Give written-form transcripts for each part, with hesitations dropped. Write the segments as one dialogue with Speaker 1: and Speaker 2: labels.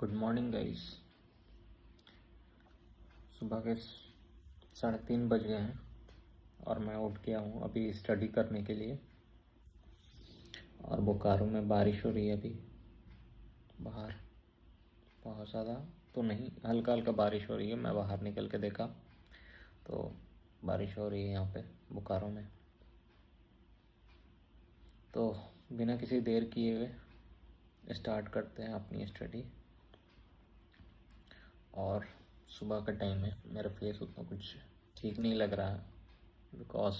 Speaker 1: Good morning guys. सुबह के 3:30 बज गए हैं और मैं उठ गया हूँ अभी स्टडी करने के लिए। और बोकारो में बारिश हो रही है अभी बाहर, बहुत ज़्यादा तो नहीं, हल्का हल्का बारिश हो रही है। मैं बाहर निकल के देखा तो बारिश हो रही है यहाँ पे बोकारो में। तो बिना किसी देर किए हुए स्टार्ट करते हैं अपनी स्टडी। और सुबह का टाइम है, मेरा फेस उतना कुछ ठीक नहीं लग रहा है बिकॉज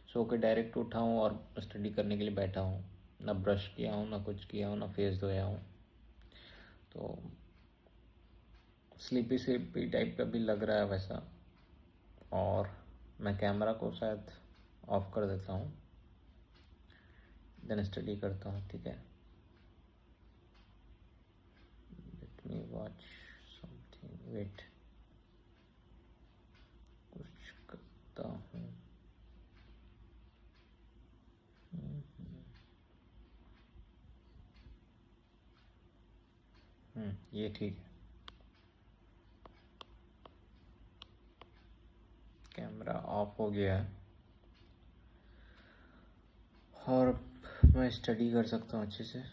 Speaker 1: सो के डायरेक्ट उठा हूँ और स्टडी करने के लिए बैठा हूँ। ना ब्रश किया हूँ, ना कुछ किया हूँ, ना फेस धोया हूँ, तो स्लीपी स्लीपी टाइप का भी लग रहा है वैसा। और मैं कैमरा को शायद ऑफ कर देता हूँ, देन स्टडी करता हूँ। ठीक है, let me watch something, wait, कुछ करता हूँ। ये ठीक है, कैमरा ऑफ हो गया है और मैं स्टडी कर सकता हूँ अच्छे से।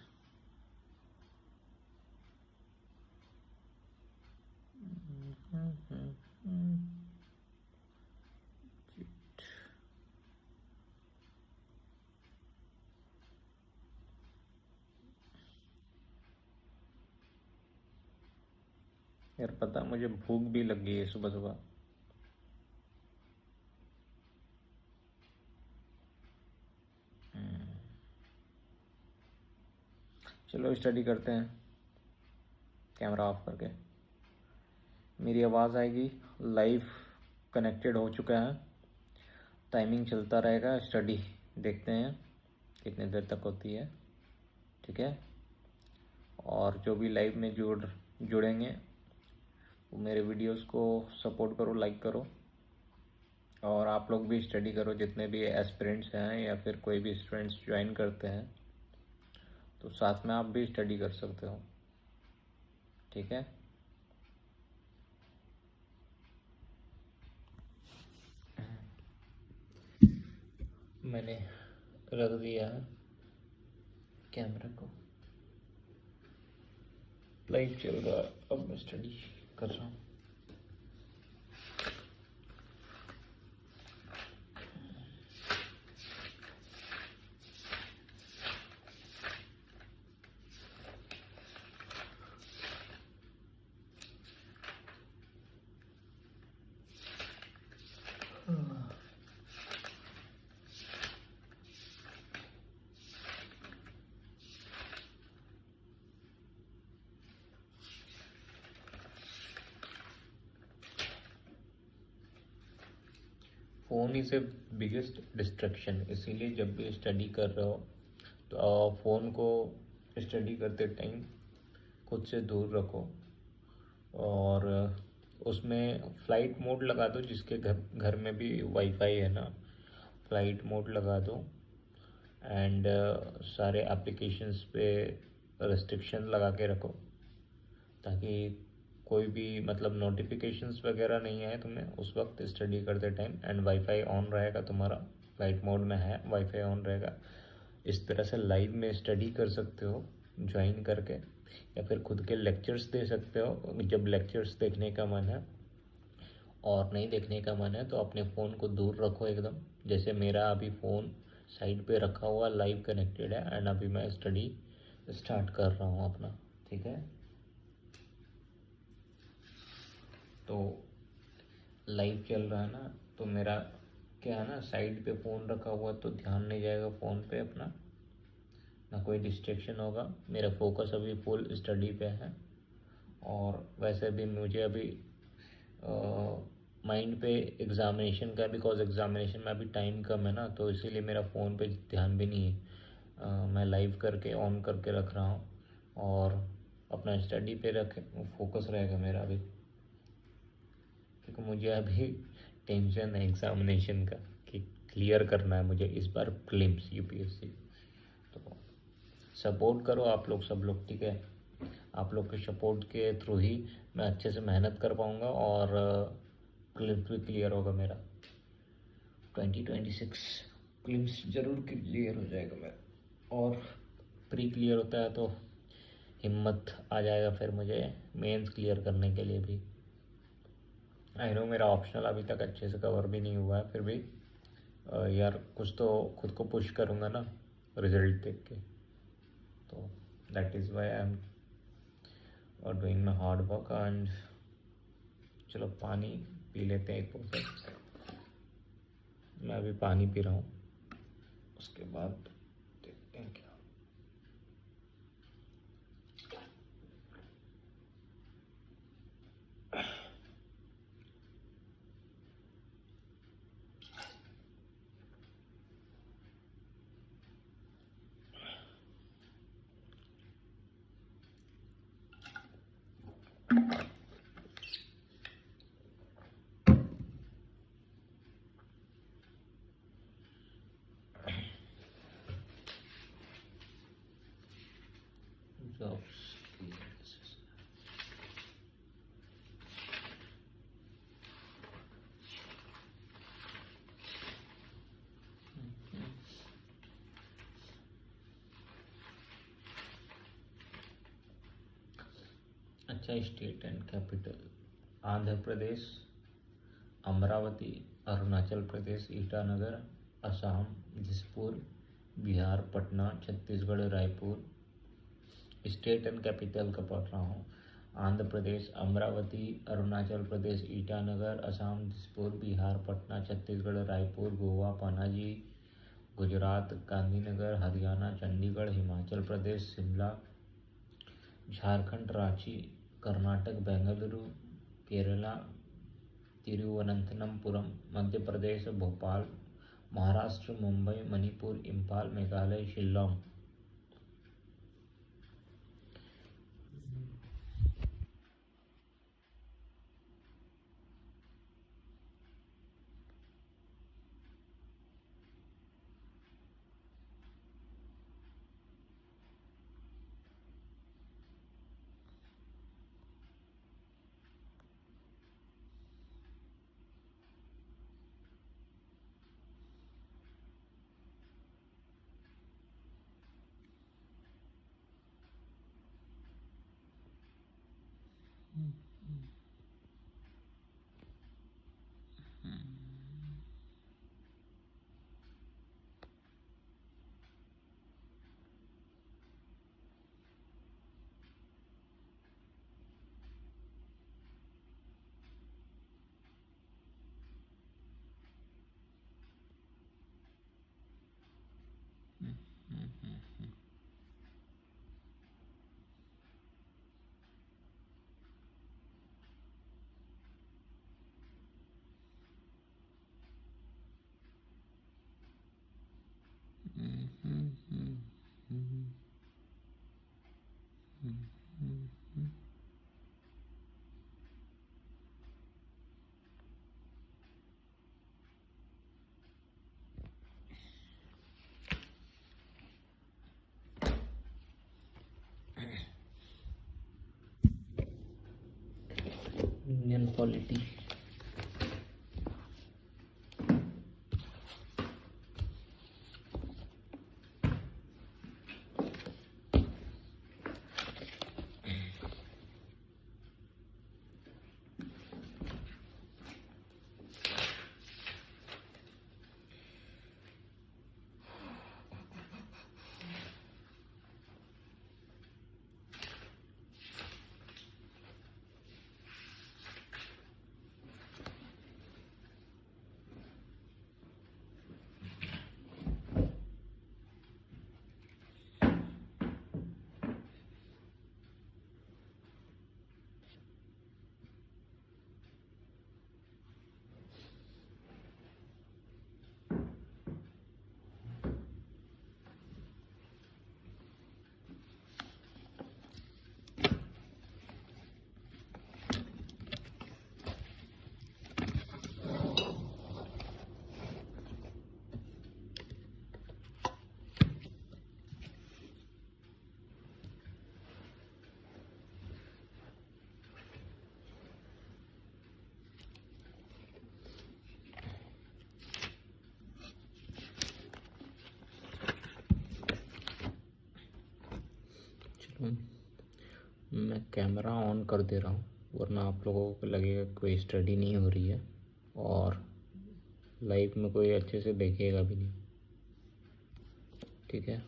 Speaker 1: यार पता, मुझे भूख भी लग गई है सुबह सुबह। चलो स्टडी करते हैं कैमरा ऑफ करके। मेरी आवाज़ आएगी, लाइव कनेक्टेड हो चुका है, टाइमिंग चलता रहेगा। स्टडी देखते हैं कितने देर तक होती है। ठीक है, और जो भी लाइव में जुड़ेंगे वो मेरे वीडियोस को सपोर्ट करो, लाइक करो। और आप लोग भी स्टडी करो, जितने भी एस्पिरेंट्स हैं या फिर कोई भी स्टूडेंट्स ज्वाइन करते हैं तो साथ में आप भी स्टडी कर सकते हो। ठीक है, मैंने रख दिया है कैमरा को, लाइव चल रहा है, अब मैं स्टडी कर रहा हूँ। Phone is a biggest distraction, इसीलिए जब भी स्टडी कर रहे हो तो फ़ोन को स्टडी करते टाइम खुद से दूर रखो। और उसमें फ़्लाइट मोड लगा दो, जिसके घर में भी वाईफाई है ना, फ़्लाइट मोड लगा दो। एंड सारे एप्लीकेशंस पे रेस्ट्रिक्शन लगा के रखो, ताकि कोई भी मतलब नोटिफिकेशंस वगैरह नहीं आए तुम्हें उस वक्त स्टडी करते टाइम। एंड वाईफाई ऑन रहेगा तुम्हारा, फ्लाइट मोड में है, वाईफाई ऑन रहेगा। इस तरह से लाइव में स्टडी कर सकते हो ज्वाइन करके, या फिर खुद के लेक्चर्स दे सकते हो जब लेक्चर्स देखने का मन है। और नहीं देखने का मन है तो अपने फ़ोन को दूर रखो एकदम, जैसे मेरा अभी फ़ोन साइड पे रखा हुआ लाइव कनेक्टेड है। एंड अभी मैं स्टडी स्टार्ट कर रहा हूँ अपना। ठीक है, तो लाइव चल रहा है ना, तो मेरा क्या है ना, साइड पे फ़ोन रखा हुआ तो ध्यान नहीं जाएगा फ़ोन पे अपना, ना कोई डिस्ट्रैक्शन होगा। मेरा फोकस अभी फुल स्टडी पे है। और वैसे भी मुझे अभी माइंड पे एग्ज़ामिनेशन का, बिकॉज एग्ज़ामिनेशन में अभी टाइम कम है ना, तो इसीलिए मेरा फ़ोन पे ध्यान भी नहीं है। मैं लाइव करके ऑन करके रख रहा हूँ और अपना स्टडी पे रख फोकस रहेगा मेरा अभी, क्योंकि मुझे अभी टेंशन है एग्ज़ामिनेशन का कि क्लियर करना है मुझे इस बार प्रीलिम्स यूपीएससी। तो सपोर्ट करो आप लोग, सब लोग। ठीक है, आप लोग के सपोर्ट के थ्रू ही मैं अच्छे से मेहनत कर पाऊँगा और प्रीलिम्स भी क्लियर होगा मेरा। 2026 प्रीलिम्स ज़रूर क्लियर हो जाएगा मेरा, और प्री क्लियर होता है तो हिम्मत आ जाएगा फिर मुझे मेंस क्लियर करने के लिए भी। आई नो मेरा ऑप्शनल अभी तक अच्छे से कवर भी नहीं हुआ है, फिर भी यार कुछ तो खुद को पुश करूँगा ना रिजल्ट देख के। तो that is why I am doing my hard work. And चलो पानी पी लेते हैं एक बोतल। मैं अभी पानी पी रहा हूँ, उसके बाद देखते हैं क्या। अच्छा, state and capital: Andhra Pradesh, Amaravati; Arunachal Pradesh, Itanagar; Assam, Dispur; Bihar, Patna; Chhattisgarh, Raipur. State and capital का पढ़ रहा हूँ। आंध्र प्रदेश, अमरावती; अरुणाचल प्रदेश, ईटानगर; असम, दिसपुर; बिहार, पटना; छत्तीसगढ़, रायपुर; गोवा, पनाजी; गुजरात, गांधीनगर; हरियाणा, चंडीगढ़; हिमाचल प्रदेश, शिमला; झारखंड, रांची; कर्नाटक, बेंगलुरु; केरला, तिरुवनंतपुरम; मध्य प्रदेश, भोपाल; महाराष्ट्र, मुंबई; मणिपुर, इम्फाल; मेघालय, शिल्लोंग। Indian polity. मैं कैमरा ऑन कर दे रहा हूँ, वरना आप लोगों को लगेगा कोई स्टडी नहीं हो रही है और लाइव में कोई अच्छे से देखेगा भी नहीं। ठीक है,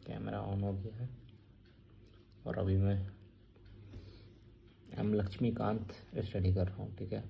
Speaker 1: कैमरा ऑन हो गया है और अभी मैं लक्ष्मीकांत स्टडी कर रहा हूँ। ठीक है,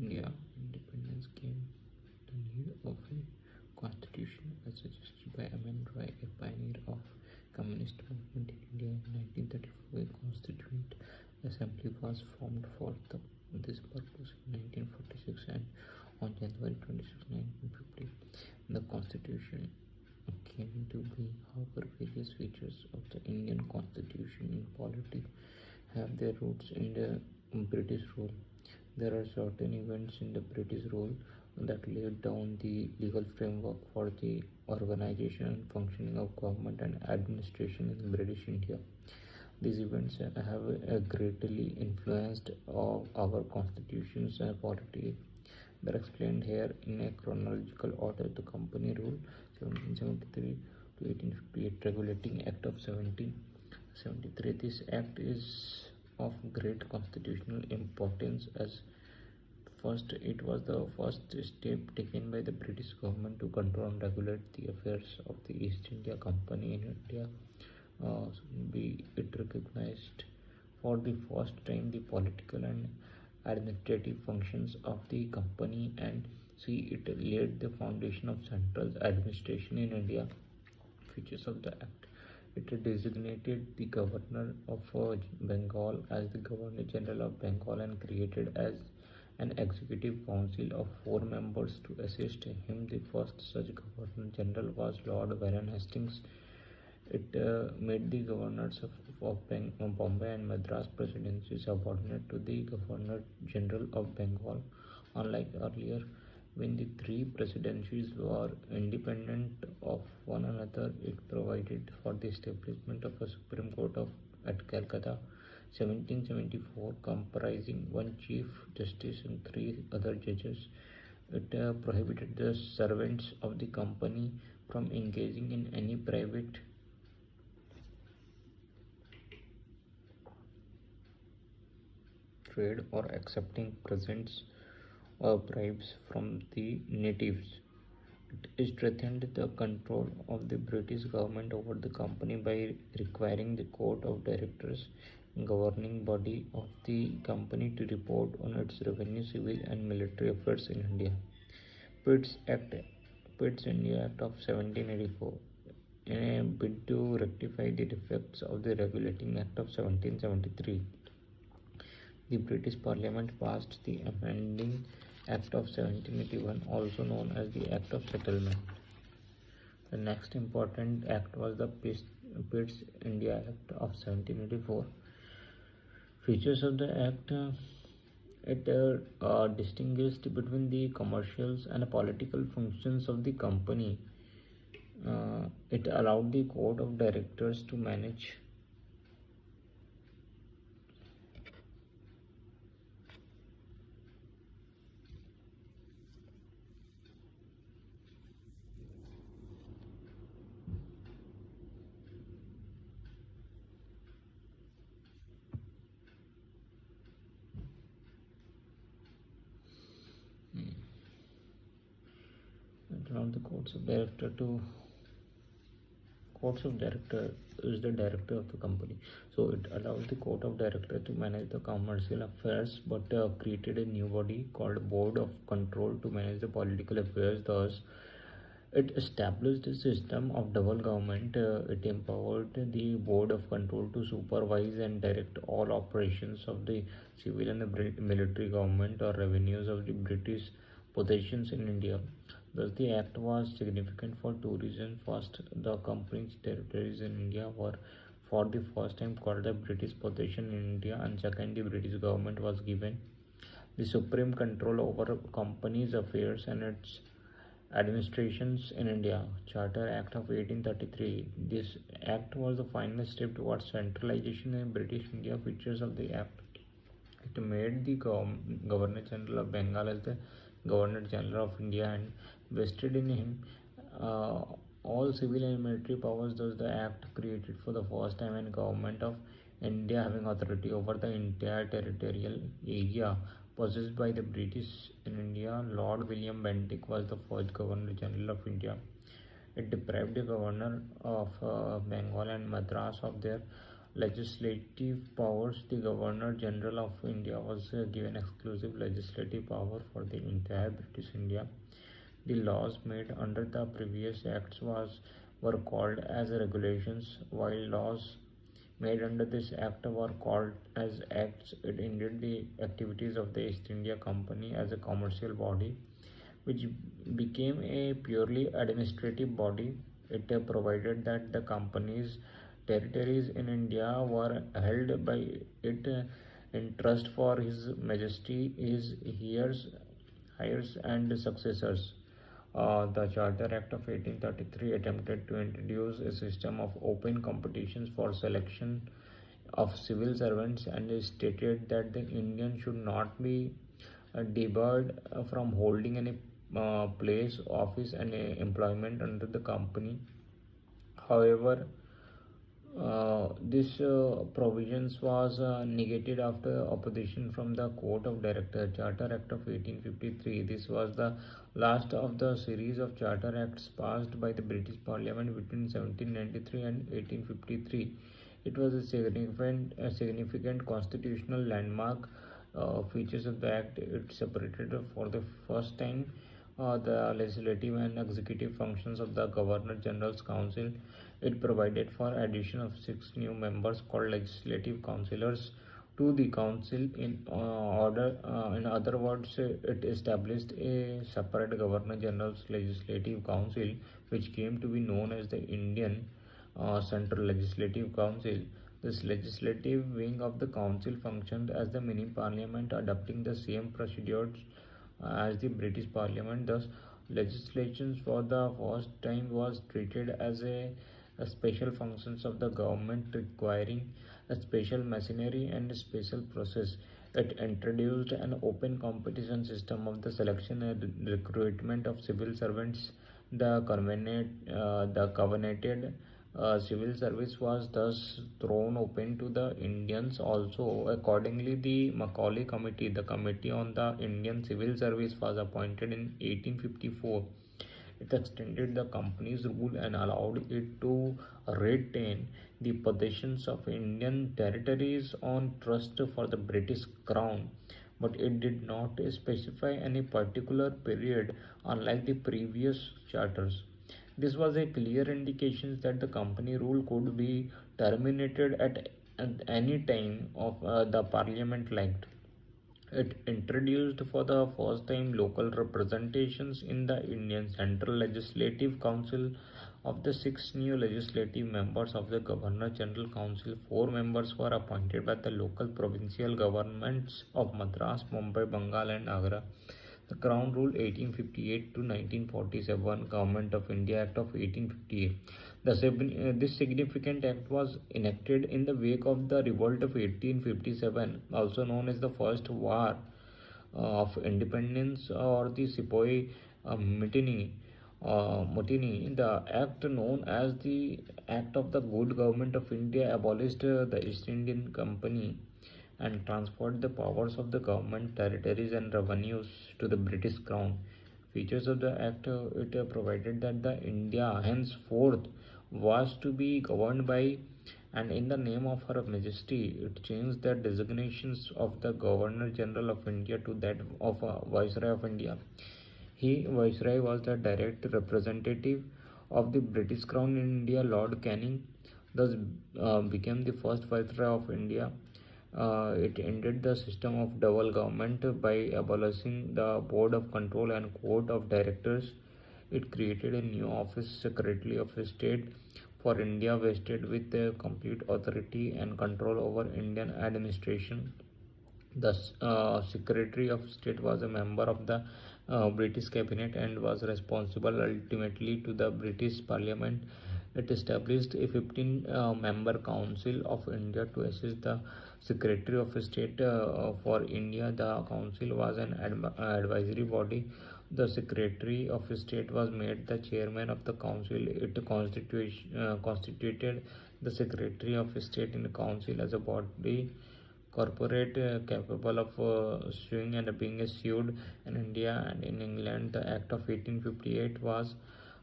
Speaker 1: India independence came the need of a constitution as suggested by M.N. Roy, a pioneer of communist movement in India. In 1934, a constituent assembly was formed for this purpose in 1946, and on January 26, 1950, the constitution came into being. However, various features of the Indian constitution in polity have their roots in the British rule. There are certain events in the British rule that laid down the legal framework for the organization and functioning of government and administration in British India. These events have greatly influenced our constitutions and polity. They are explained here in a chronological order. The Company Rule 1773 to 1858, Regulating Act of 1773. This act is of great constitutional importance as first it was the first step taken by the British government to control and regulate the affairs of the East India Company in India. It recognized for the first time the political and administrative functions of the company, and it laid the foundation of central administration in India. Features of the act: it designated the governor of Bengal as the Governor General of Bengal and created as an executive council of 4 members to assist him. The first such Governor General was Lord Warren Hastings. It made the governors of Bombay and Madras presidency subordinate to the Governor General of Bengal. Unlike earlier, when the 3 presidencies were independent of one another, it provided for the establishment of a Supreme Court at Calcutta, 1774, comprising 1 Chief Justice and 3 other judges. It prohibited the servants of the company from engaging in any private trade or accepting presents or bribes from the natives. It strengthened the control of the British government over the company by requiring the Court of Directors, governing body of the company, to report on its revenue, civil and military affairs in India. Pitt's India Act of 1784, in a bid to rectify the defects of the Regulating Act of 1773. The British Parliament passed the Amending Act of 1781, also known as the Act of Settlement. The next important act was the Pitt's India Act of 1784. Features of the act: it distinguished between the commercials and political functions of the company. It allowed the Court of Directors to manage the courts of director to Boards of director is the director of the company. So it allows the court of director to manage the commercial affairs, but created a new body called board of control to manage the political affairs. Thus, it established a system of double government. It empowered the board of control to supervise and direct all operations of the civil and the military government or revenues of the British possessions in India. Thus, the act was significant for two reasons. First, the company's territories in India were for the first time called the British possession in India, and second, the British government was given the supreme control over companies' affairs and its administrations in India. Charter Act of 1833. This act was the final step towards centralization in British India. Features of the act: it made the Governor General of Bengal as the Governor General of India and vested in him uh, all civil and military powers. Thus, the act created for the first time a government of India having authority over the entire territorial area possessed by the British in India. Lord William Bentinck was the first Governor General of India. It deprived the Governor of Bengal and Madras of their legislative powers. The Governor General of India was given exclusive legislative power for the entire British India. The laws made under the previous acts were called as regulations, while laws made under this act were called as acts. It ended the activities of the East India Company as a commercial body, which became a purely administrative body. It provided that the company's territories in India were held by it in trust for His Majesty, his heirs and successors. The Charter Act of 1833 attempted to introduce a system of open competitions for selection of civil servants and stated that the Indian should not be debarred from holding any place, office, and employment under the company. However, this provisions was negated after opposition from the Court of Director. Charter Act of 1853. This was the last of the series of charter acts passed by the British Parliament between 1793 and 1853. It was a significant constitutional landmark. Features of the act: it separated for the first time the legislative and executive functions of the Governor General's Council. It provided for addition of 6 new members called legislative councillors to the council. In other words, it established a separate Governor General's Legislative Council, which came to be known as the Indian Central Legislative Council. This legislative wing of the council functioned as the mini parliament, adopting the same procedures as the British Parliament. Thus, legislation for the first time was treated as a special functions of the government, requiring a special machinery and a special process. It introduced an open competition system of the selection and recruitment of civil servants. The covenanted civil service was thus thrown open to the Indians also. Accordingly, the Macaulay Committee, the Committee on the Indian Civil Service, was appointed in 1854. It extended the company's rule and allowed it to retain the possessions of Indian territories on trust for the British Crown, but it did not specify any particular period, unlike the previous charters. This was a clear indication that the company rule could be terminated at any time of the parliament liked. It introduced for the first time local representations in the Indian Central Legislative Council. Of the 6 new legislative members of the Governor General Council, 4 members were appointed by the local provincial governments of Madras, Mumbai, Bengal, and Agra. The Crown Rule 1858 to 1947, Government of India Act of 1858. This significant act was enacted in the wake of the revolt of 1857, also known as the First War of Independence or the Sepoy Mutiny. The act known as the Act of the Good Government of India abolished the East Indian Company and transferred the powers of the government, territories, and revenues to the British Crown. Features of the Act: it provided that the India henceforth was to be governed by, and in the name of Her Majesty, it changed the designations of the Governor General of India to that of Viceroy of India. He, Viceroy, was the direct representative of the British Crown in India. Lord Canning thus became the first Viceroy of India. It ended the system of double government by abolishing the Board of Control and Court of Directors. It created a new office, Secretary of State for India, vested with complete authority and control over Indian administration. The Secretary of State was a member of the British Cabinet and was responsible ultimately to the British Parliament. It established a 15-member Council of India to assist the Secretary of State for India. The Council was an advisory body. The Secretary of State was made the chairman of the Council. It constituted the Secretary of State in the Council as a body corporate capable of suing and being sued in India and in England. The Act of 1858 was,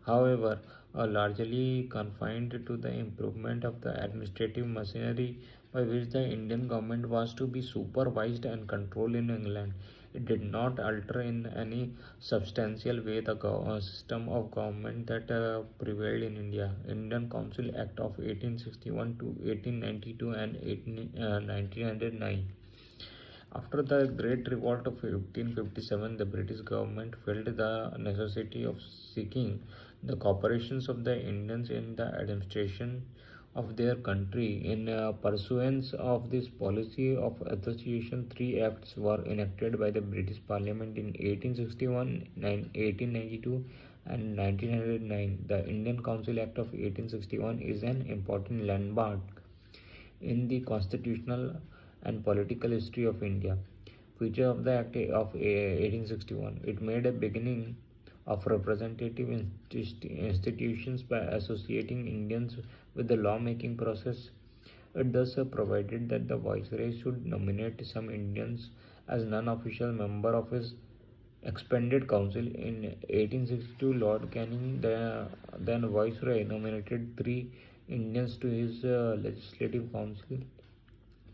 Speaker 1: however, largely confined to the improvement of the administrative machinery by which the Indian government was to be supervised and controlled in England. It did not alter in any substantial way the system of government that prevailed in India. Indian Council Act of 1861 to 1892 and 1909. After the Great Revolt of 1557, the British government felt the necessity of seeking the cooperations of the Indians in the administration of their country. In pursuance of this policy of association, three acts were enacted by the British Parliament in 1861, 1892 and 1909. The Indian Council Act of 1861 is an important landmark in the constitutional and political history of India. Feature of the Act of 1861. It made a beginning of representative institutions by associating Indians with the lawmaking process. It thus provided that the Viceroy should nominate some Indians as non-official member of his expanded council. In 1862, Lord Canning, the then Viceroy, nominated 3 Indians to his legislative council: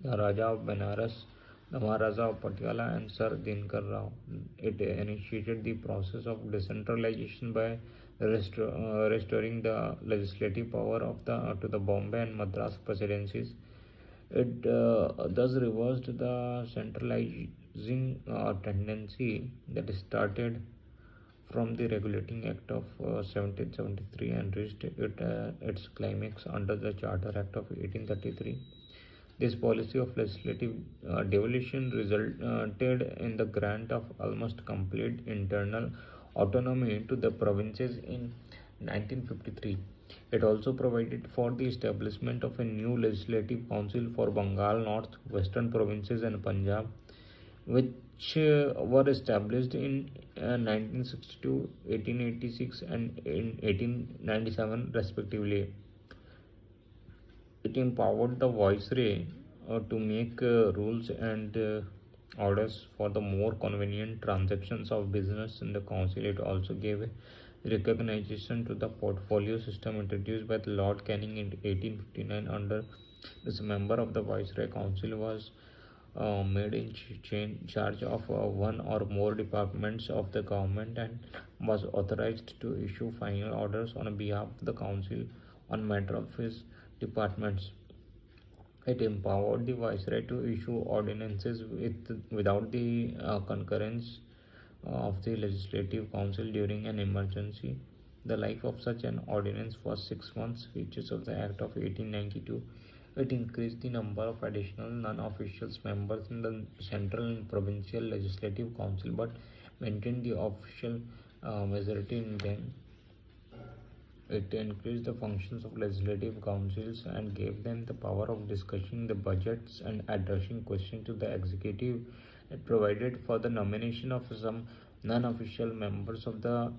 Speaker 1: the Raja of Benares, the Maharaja of Patiala, and Sir Dinkar Rao. It initiated the process of decentralization by restoring the legislative power of to the Bombay and Madras presidencies. It thus reversed the centralizing tendency that started from the Regulating Act of 1773 and reached its climax under the Charter Act of 1833. This policy of legislative devolution resulted in the grant of almost complete internal autonomy to the provinces in 1953. It also provided for the establishment of a new legislative council for Bengal, North, Western provinces and Punjab, which were established in 1962, 1886 and in 1897 respectively. It empowered the Viceroy to make rules and orders for the more convenient transactions of business in the council. It also gave recognition to the portfolio system introduced by Lord Canning in 1859. Under this, member of the Viceroy Council was made in charge of one or more departments of the government and was authorized to issue final orders on behalf of the council on matter of his departments. It empowered the Viceroy to issue ordinances without the concurrence of the Legislative Council during an emergency. The life of such an ordinance was 6 months. Features of the Act of 1892. It increased the number of additional non-official members in the central and provincial legislative council, but maintained the official majority in them. It increased the functions of legislative councils and gave them the power of discussing the budgets and addressing questions to the executive. It provided for the nomination of some non-official members of the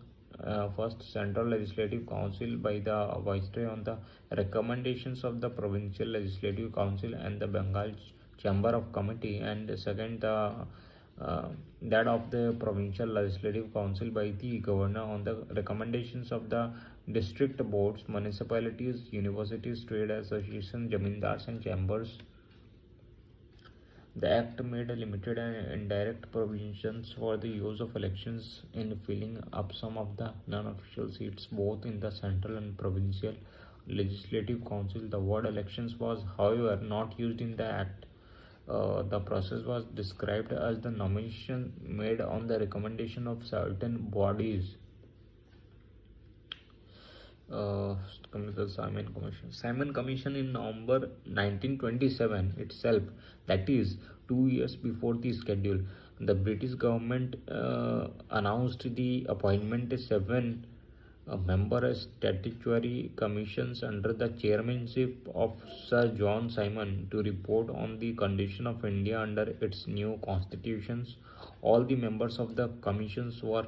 Speaker 1: first Central Legislative Council by the Viceroy on the recommendations of the Provincial Legislative Council and the Bengal Chamber of Committee, and second that of the Provincial Legislative Council by the Governor on the recommendations of the district boards, municipalities, universities, trade associations, zamindars and chambers. The act made limited and indirect provisions for the use of elections in filling up some of the non-official seats both in the central and provincial legislative council. The word elections was, however, not used in the act. The process was described as the nomination made on the recommendation of certain bodies. Coming to the Simon Commission. Simon Commission in November 1927 itself, that is 2 years before the schedule, the British government announced the appointment of 7 member statutory commissions under the chairmanship of Sir John Simon to report on the condition of India under its new constitutions. All the members of the commissions were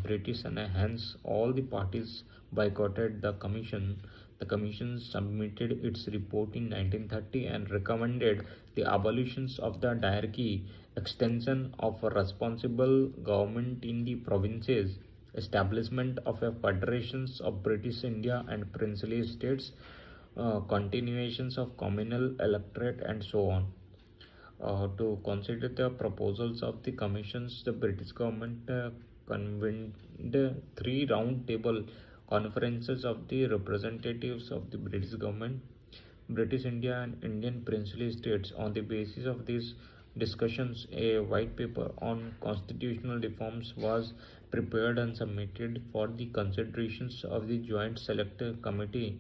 Speaker 1: British, and hence all the parties boycotted the commission. The commission submitted its report in 1930 and recommended the abolition of the diarchy, extension of a responsible government in the provinces, establishment of a federations of British India and princely states, continuations of communal electorate, and so on. To consider the proposals of the commissions, the British government convened 3 round-table conferences of the representatives of the British government, British India, and Indian princely states. On the basis of these discussions, a white paper on constitutional reforms was prepared and submitted for the considerations of the Joint Select Committee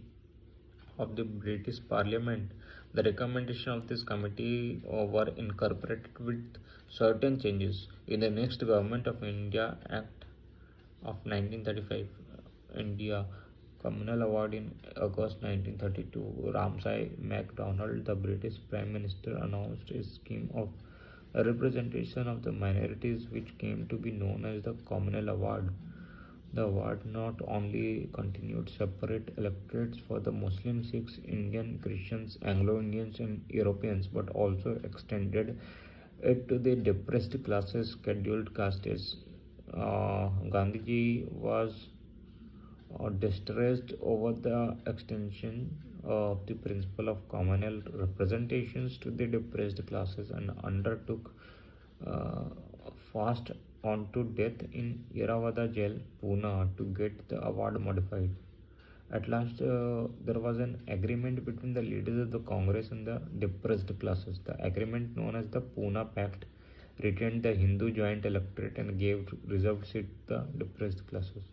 Speaker 1: of the British Parliament. The recommendation of this committee were incorporated with certain changes in the next Government of India Act of 1935. India Communal Award in August 1932. Ramsay MacDonald, the British Prime Minister, announced a scheme of representation of the minorities which came to be known as the Communal Award. The award not only continued separate electorates for the Muslims, Sikhs, Indian, Christians, Anglo-Indians and Europeans, but also extended it to the depressed classes, scheduled castes. Gandhiji was distressed over the extension of the principle of communal representations to the depressed classes and undertook fast on to death in Iravada jail, Pune, to get the award modified. At last, there was an agreement between the leaders of the Congress and the depressed classes. The agreement, known as the Pune Pact, retained the Hindu joint electorate and gave reserved seat to the depressed classes.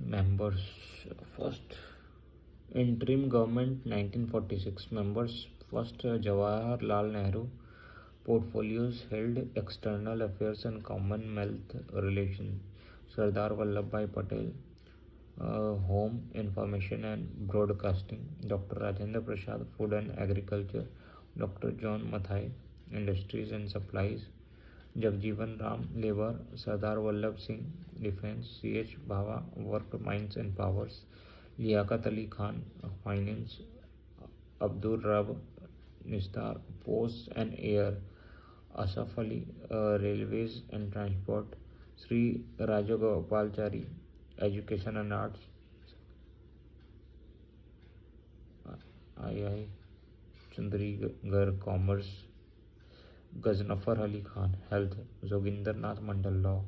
Speaker 1: Members. First, interim government 1946. Members. First, Jawaharlal Nehru. Portfolios held external affairs and commonwealth relations. Sardar Vallabhbhai Patel. Home, information and broadcasting. Dr. Rajendra Prasad, food and agriculture. Dr. John Mathai, industries and supplies. Jagjeevan Ram, labor. Sardar Vallabh Singh, defense. C.H. Bhava, work, mines and powers. Liaquat Ali Khan, finance. Abdul Rab Nistar, posts and air. Asaf Ali, railways and transport. Sri Rajagopalchari, education and arts. II Chandigarh, commerce. Ghaznafar Ali Khan, health. Joginder Nath Mandal, law.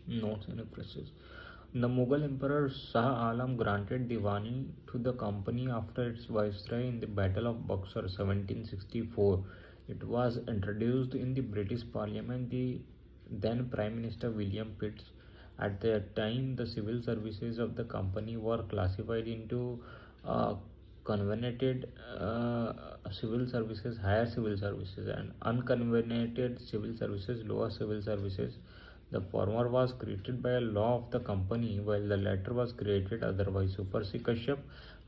Speaker 1: Notes and references. The Mughal Emperor Shah Alam granted Diwani to the company after its viceroy in the Battle of Buxar 1764. It was introduced in the British Parliament. The then Prime Minister William Pitt. At that time, the civil services of the company were classified into convened civil services, higher civil services, and unconvened civil services, lower civil services. The former was created by a law of the company, while the latter was created otherwise. Super C. Kashyap,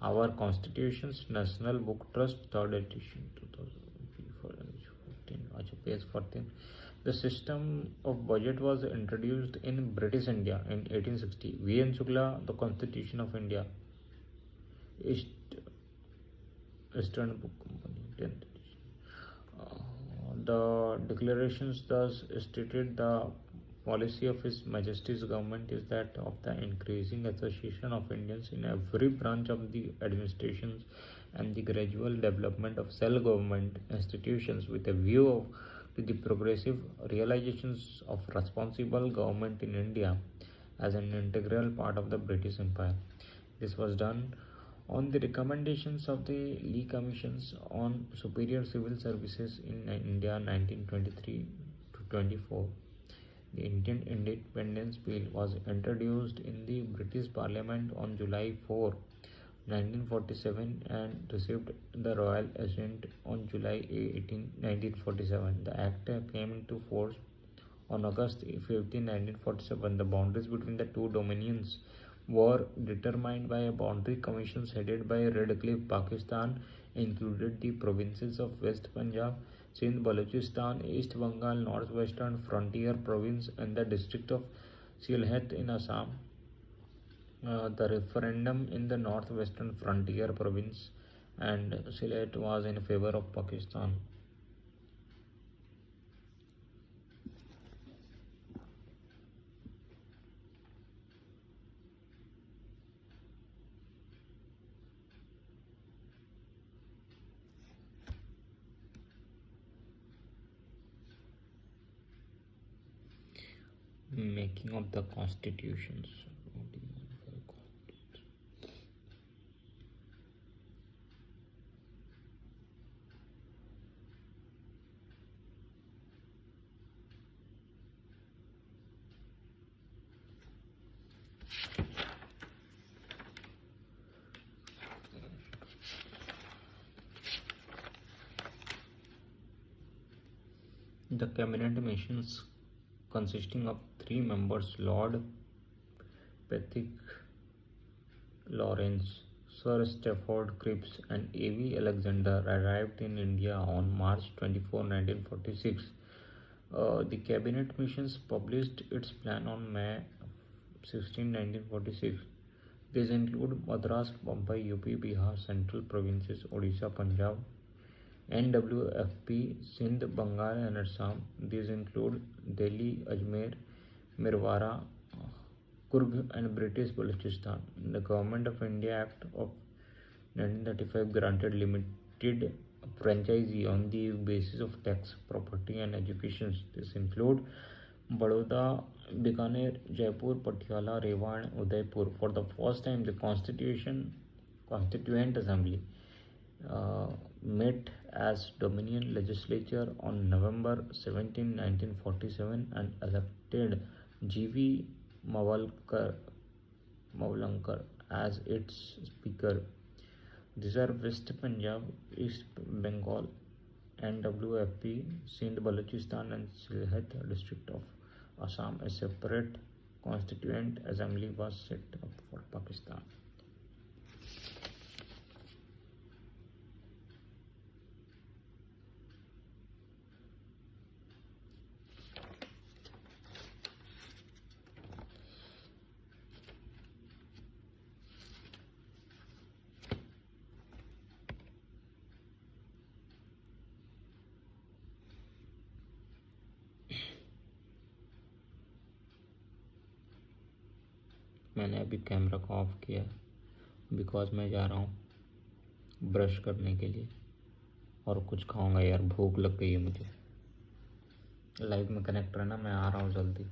Speaker 1: Our Constitution's National Book Trust, 3rd edition, 2014. Page 14. The system of budget was introduced in British India in 1860. V.N. Shukla, The Constitution of India, East, Eastern Book Company, 10th edition. The declarations thus stated the policy of His Majesty's government is that of the increasing association of Indians in every branch of the administrations and the gradual development of self-government institutions with a view to the progressive realizations of responsible government in India as an integral part of the British Empire. This was done on the recommendations of the Lee Commissions on Superior Civil Services in India 1923 to 24. The Indian Independence Bill was introduced in the British Parliament on July 4, 1947 and received the Royal Assent on July 18, 1947. The Act came into force on August 15, 1947. The boundaries between the two dominions were determined by a boundary commission headed by Redcliffe. Pakistan included the provinces of West Punjab, Sindh, Balochistan, East Bengal, Northwestern Frontier Province, and the district of Sylhet in Assam. The referendum in the Northwestern Frontier Province and Sylhet was in favor of Pakistan. Making of the constitutions. The cabinet missions consisting of 3 members, Lord Patrick Lawrence, Sir Stafford Cripps, and A.V. Alexander, arrived in India on March 24, 1946. The cabinet missions published its plan on May 16, 1946. These include Madras, Bombay, UP, Bihar, Central Provinces, Odisha, Punjab, NWFP, Sindh, Bengal, and Assam. These include Delhi, Ajmer, Mirwara, Kurg, and British Balochistan. The Government of India Act of 1935 granted limited franchisee on the basis of tax, property, and education. This include Baroda, Bikaner, Jaipur, Patiala, Rewa, and Udaipur. For the first time, the Constituent Assembly met as Dominion Legislature on November 17, 1947 and elected G.V. Mavlankar as its Speaker. These are West Punjab, East Bengal, NWFP, Sindh, Balochistan, and Sylhet district of Assam. A separate Constituent Assembly was set up for Pakistan. मैंने अभी camera को of किया because मैं जा रहा हूँ brush करने के लिए और कुछ खाऊंगा यार, भूख लग गई है मुझे। लाइव में कनेक्ट रहना, मैं आ रहा हूँ जल्दी।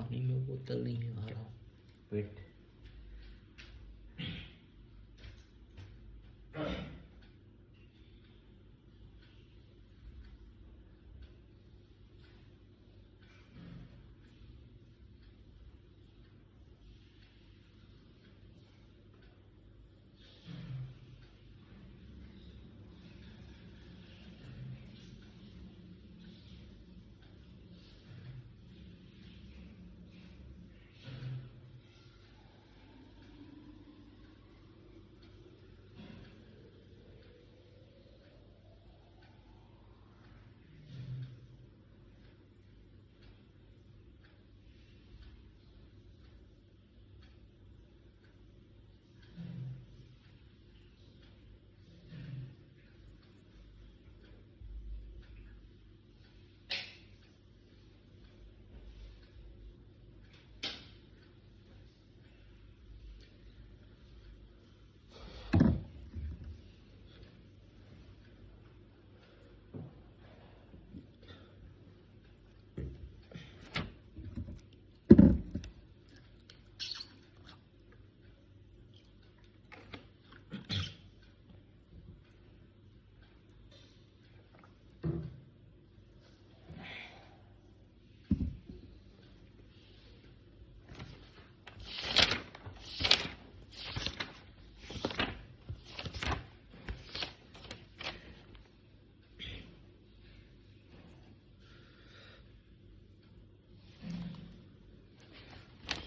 Speaker 1: पानी में बोतल नहीं आ रहा। Wait.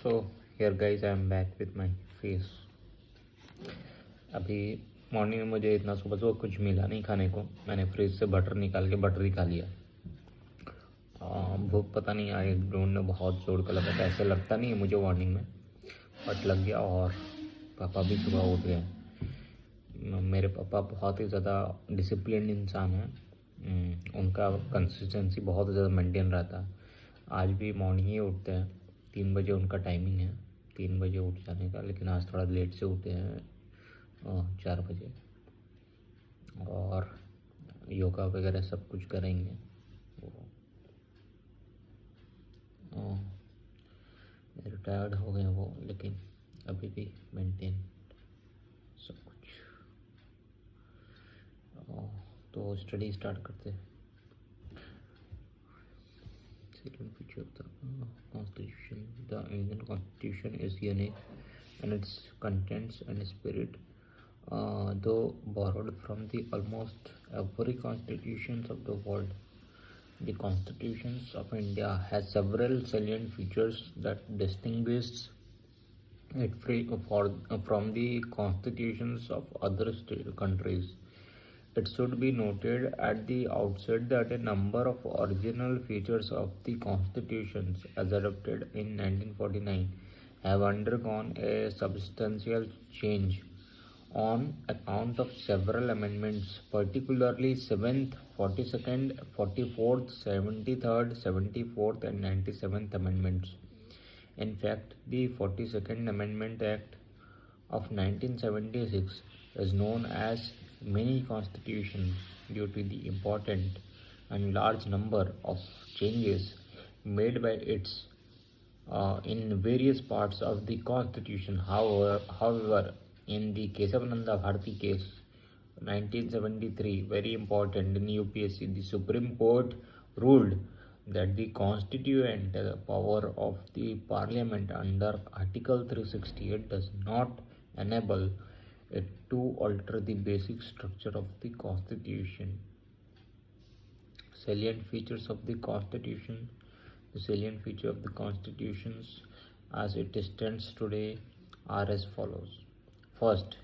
Speaker 1: So here guys, I am back with my face. अभी मॉर्निंग में मुझे इतना सुबह सुबह कुछ मिला नहीं खाने को। मैंने फ्रिज से बटर निकाल के बटर ही खा लिया। भूख पता नहीं आई ढूंढने बहुत जोर का लगा था। ऐसे लगता नहीं है मुझे मॉर्निंग में, बट लग गया। और पापा भी सुबह उठ गए। मेरे पापा बहुत ही ज़्यादा डिसिप्लिन इंसान हैं। उनका कंसिस्टेंसी बहुत ज़्यादा मेंटेन रहता है। आज भी मॉर्निंग ही उठते हैं, 3 बजे उनका टाइमिंग है, 3 बजे उठ जाने का। लेकिन आज थोड़ा लेट से उठे हैं, 4 बजे। और योगा वगैरह सब कुछ करेंगे। रिटायर्ड हो गए वो, लेकिन अभी भी मेंटेन सब कुछ। तो स्टडी स्टार्ट करते हैं। Second feature of the Constitution. The Indian Constitution is unique in its contents and spirit, though borrowed from the almost every constitutions of the world. The constitutions of India has several salient features that distinguish it from the constitutions of other countries. It should be noted at the outset that a number of original features of the constitutions as adopted in 1949 have undergone a substantial change on account of several amendments, particularly 7th, 42nd, 44th, 73rd, 74th and 97th amendments. In fact, the 42nd Amendment Act of 1976 is known as mini constitution due to the important and large number of changes made by its in various parts of the constitution. However, in the Kesavananda Bharati case 1973, very important in UPSC, the Supreme Court ruled that the constituent power of the Parliament under Article 368 does not enable it to alter the basic structure of the Constitution. Salient features of the Constitution. The salient feature of the Constitutions as it stands today are as follows. First,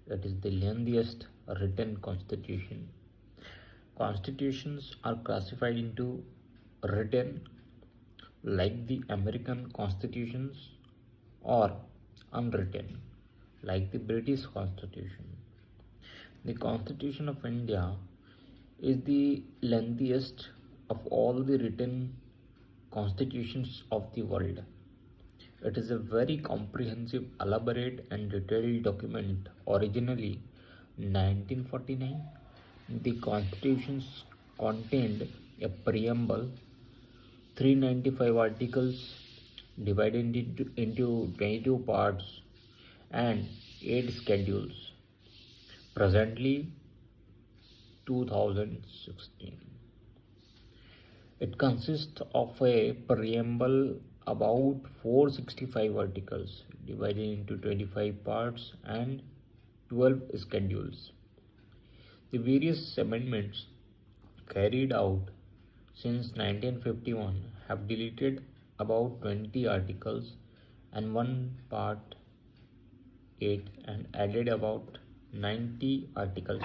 Speaker 1: it is the lengthiest written constitution. Constitutions are classified into written, like the American constitutions, or unwritten, like the British Constitution. The Constitution of India is the lengthiest of all the written constitutions of the world. It is a very comprehensive, elaborate and detailed document. Originally, 1949, the constitutions contained a preamble, 395 articles divided into 22 parts and 8 schedules. Presently, 2016. It consists of a preamble about 465 articles divided into 25 parts and 12 schedules. The various amendments carried out since 1951 have deleted about 20 articles and one part 8 and added about 90 articles,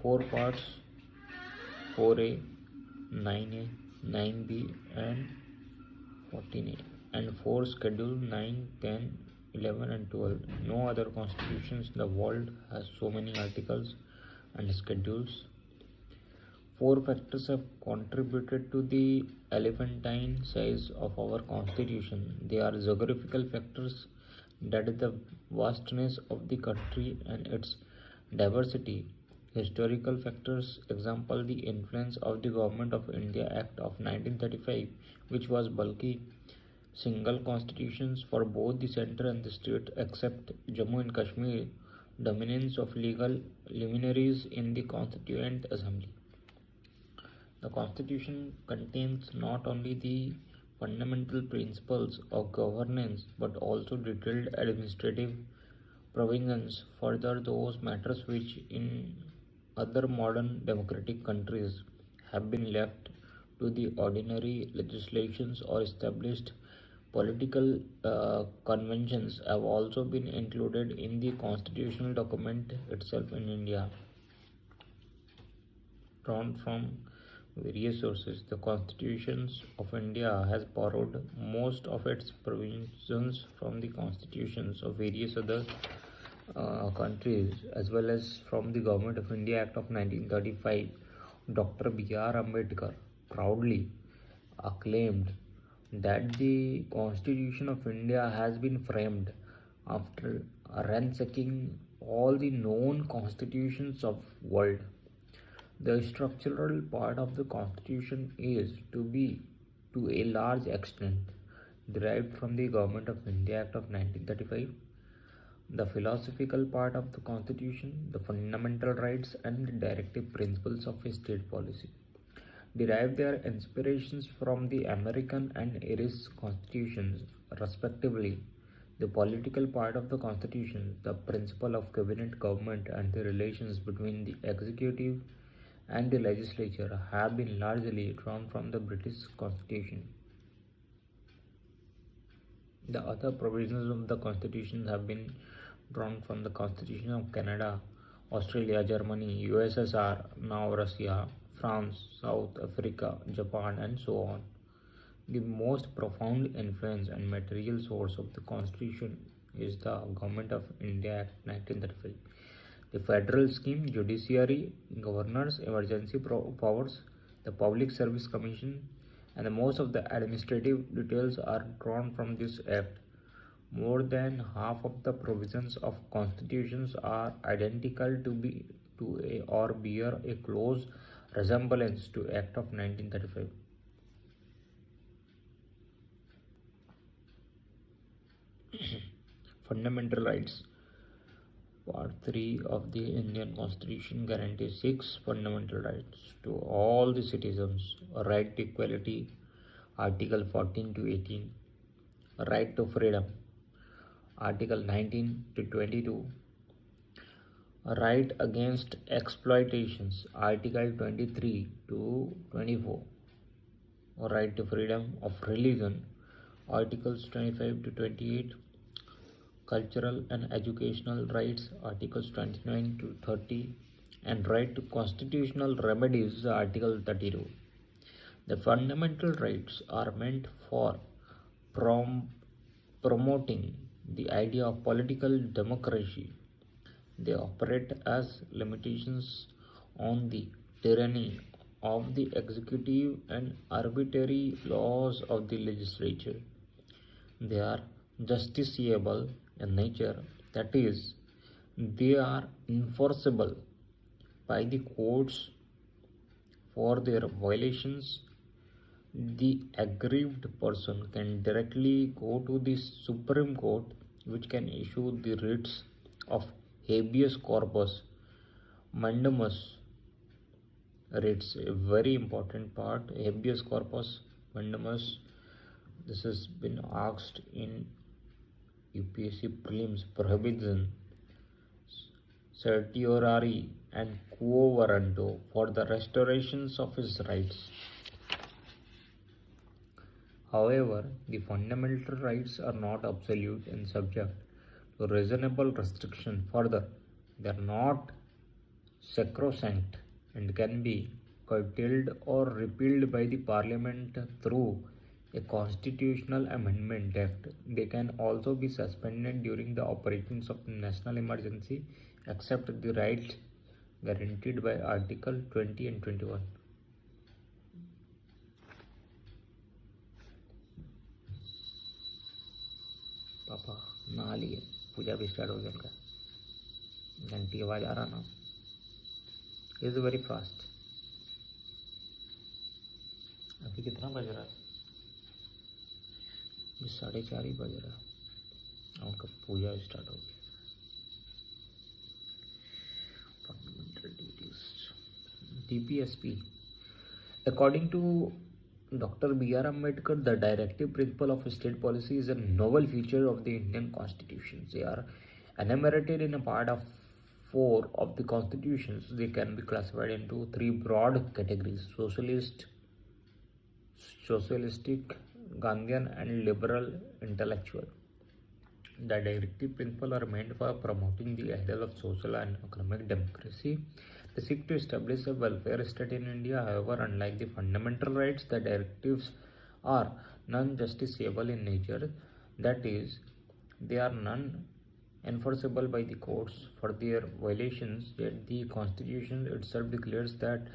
Speaker 1: 4 parts 4A, 9A, 9B and 14A and 4 schedule 9, 10, 11 and 12. No other constitutions in the world has so many articles and schedules. 4 factors have contributed to the elephantine size of our constitution. They are geographical factors, that is the vastness of the country and its diversity. Historical factors, example the influence of the Government of India Act of 1935, which was bulky single constitutions for both the center and the state except Jammu and Kashmir, dominance of legal luminaries in the Constituent Assembly. The Constitution contains not only the fundamental principles of governance but also detailed administrative provisions for those matters which in other modern democratic countries have been left to the ordinary legislations or established political conventions have also been included in the constitutional document itself in India. Drawn from various sources, the constitutions of India has borrowed most of its provisions from the constitutions of various other countries as well as from the Government of India Act of 1935. Dr. B.R. Ambedkar proudly acclaimed that the Constitution of India has been framed after ransacking all the known constitutions of world. The structural part of the Constitution is to a large extent derived from the Government of India Act of 1935. The philosophical part of the Constitution, the fundamental rights and the directive principles of a state policy, derive their inspirations from the American and Irish constitutions, respectively. The political part of the Constitution, the principle of cabinet government and the relations between the executive and the legislature have been largely drawn from the British Constitution. The other provisions of the Constitution have been drawn from the Constitution of Canada, Australia, Germany, USSR, now Russia, France, South Africa, Japan, and so on. The most profound influence and material source of the Constitution is the Government of India Act 1935. The federal scheme, judiciary, governors, emergency powers, the Public Service Commission, and most of the administrative details are drawn from this act. More than half of the provisions of constitutions are identical or bear a close resemblance to Act of 1935. Fundamental rights. Part 3 of the Indian Constitution guarantees 6 fundamental rights to all the citizens: a right to equality, Article 14 to 18, a right to freedom, Article 19 to 22, a right against exploitations, Article 23 to 24, a right to freedom of religion, Articles 25 to 28, cultural and educational rights, Articles 29 to 30, and right to constitutional remedies, Article 32. The fundamental rights are meant for promoting the idea of political democracy. They operate as limitations on the tyranny of the executive and arbitrary laws of the legislature. They are justiciable in nature, that is, they are enforceable by the courts for their violations. the aggrieved person can directly go to the Supreme Court, which can issue the writs of habeas corpus mandamus. Writs, a very important part. Habeas corpus mandamus. This has been asked in UPSC prelims. Prohibition certiorari and quo warranto for the restorations of his rights. However, the fundamental rights are not absolute and subject to reasonable restriction. Further, they are not sacrosanct and can be curtailed or repealed by the Parliament through a constitutional amendment act. They can also be suspended during the operations of national emergency, except the rights guaranteed by Article 20 and 21. पापा नहा लिए, पूजा भी start हो गया उनका, घंटी आवाज आ रहा ना, इज वेरी फास्ट। अभी कितना बज रहा है? 4:30 ही बज रहा है, उनका पूजा स्टार्ट हो गया। Fundamental duties, DPSP. According to Dr. B.R. Ambedkar, the directive principle of state policy is a novel feature of the Indian Constitution. They are enumerated in a part of 4 of the Constitutions. They can be classified into 3 broad categories: socialistic, Gandhian, and liberal intellectual. The directive principles are meant for promoting the ideal of social and economic democracy. They seek to establish a welfare state in India. However, unlike the fundamental rights, the directives are non-justiciable in nature. That is, they are non-enforceable by the courts for their violations. Yet the Constitution itself declares that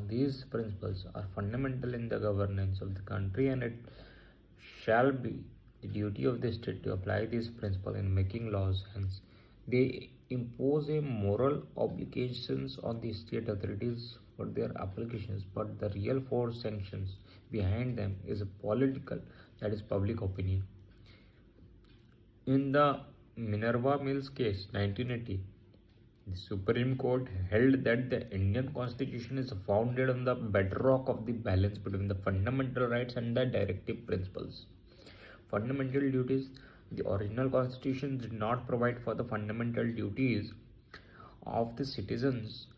Speaker 1: these principles are fundamental in the governance of the country, and it shall be the duty of the state to apply these principles in making laws. Hence, they impose a moral obligations on the state authorities for their applications, but the real force sanctions behind them is a political, that is public opinion. In the Minerva Mills case, 1980, the Supreme Court held that the Indian Constitution is founded on the bedrock of the balance between the fundamental rights and the directive principles. Fundamental duties. The original Constitution did not provide for the fundamental duties of the citizens.